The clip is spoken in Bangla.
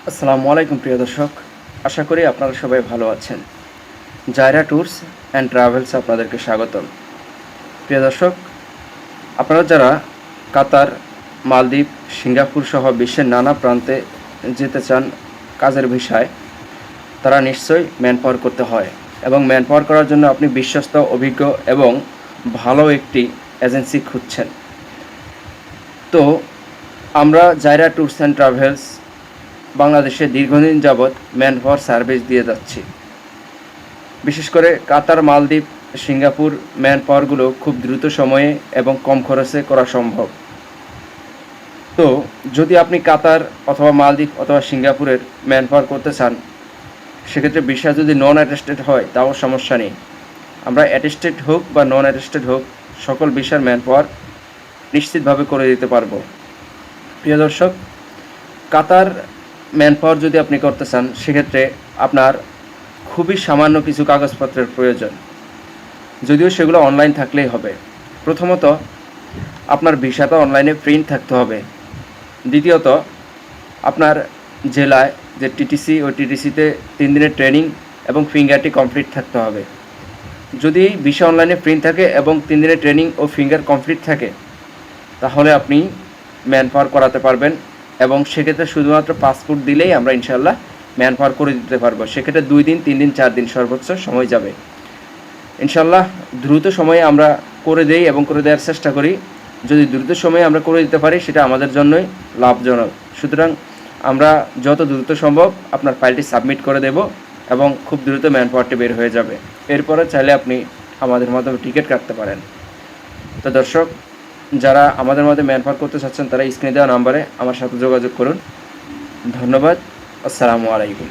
আসসালামু আলাইকুম প্রিয় দর্শক, আশা করি আপনারা সবাই ভালো আছেন। জায়রা ট্যুরস অ্যান্ড ট্রাভেলস আপনাদেরকে স্বাগতম। প্রিয় দর্শক, আপনারা যারা কাতার, মালদ্বীপ, সিঙ্গাপুর সহ বিশ্বের নানা প্রান্তে যেতে চান কাজের ভিসায়, তারা নিশ্চয়ই ম্যান পাওয়ার করতে হয় এবং ম্যান পাওয়ার করার জন্য আপনি বিশ্বস্ত, অভিজ্ঞ এবং ভালো একটি এজেন্সি খুঁজছেন। তো আমরা জায়রা ট্যুরস অ্যান্ড ট্রাভেলস বাংলাদেশে দীর্ঘদিন যাবৎ ম্যান পাওয়ার সার্ভিস দিয়ে যাচ্ছি। বিশেষ করে কাতার, মালদ্বীপ, সিঙ্গাপুর ম্যান পাওয়ারগুলো খুব দ্রুত সময়ে এবং কম খরচে করা সম্ভব। তো যদি আপনি কাতার অথবা মালদ্বীপ অথবা সিঙ্গাপুরের ম্যান পাওয়ার করতে চান, সেক্ষেত্রে ভিসা যদি নন অ্যাটেস্টেড হয় তাও সমস্যা নেই। আমরা অ্যাটেস্টেড হোক বা নন অ্যাটেস্টেড হোক, সকল ভিসার ম্যান পাওয়ার নিশ্চিতভাবে করে দিতে পারবো। প্রিয় দর্শক, কাতার ম্যান পাওয়ার যদি আপনি করতে চান, সেক্ষেত্রে আপনার খুবই সামান্য কিছু কাগজপত্রের প্রয়োজন, যদিও সেগুলো অনলাইন থাকলেই হবে। প্রথমত, আপনার ভিসাটা অনলাইনে প্রিন্ট থাকতে হবে। দ্বিতীয়ত, আপনার জেলায় যে টিটিসি, ওই টিটিসিতে 3 দিনের ট্রেনিং এবং ফিঙ্গারটি কমপ্লিট থাকতে হবে। যদি ভিসা অনলাইনে প্রিন্ট থাকে এবং 3 দিনের ট্রেনিং ও ফিঙ্গার কমপ্লিট থাকে, তাহলে আপনি ম্যান পাওয়ার করাতে পারবেন এবং সেক্ষেত্রে শুধুমাত্র পাসপোর্ট দিলেই আমরা ইনশাল্লাহ ম্যান পাওয়ার করে দিতে পারবো। সেক্ষেত্রে 2 দিন, 3 দিন, 4 দিন সর্বোচ্চ সময় যাবে। ইনশাল্লাহ দ্রুত সময়ে আমরা করে দেই এবং করে দেওয়ার চেষ্টা করি। যদি দ্রুত সময়ে আমরা করে দিতে পারি, সেটা আমাদের জন্যই লাভজনক। সুতরাং আমরা যত দ্রুত সম্ভব আপনার ফাইলটি সাবমিট করে দেব এবং খুব দ্রুত ম্যান পাওয়ারটি বের হয়ে যাবে। এরপরে চাইলে আপনি আমাদের মাধ্যমে টিকিট কাটতে পারেন। তো দর্শক, যারা আমাদের মধ্যে ম্যান পাওয়ার করতে চাচ্ছেন, তারা স্ক্রিনে দেওয়া নাম্বারে আমার সাথে যোগাযোগ করুন। ধন্যবাদ। আসসালামু আলাইকুম।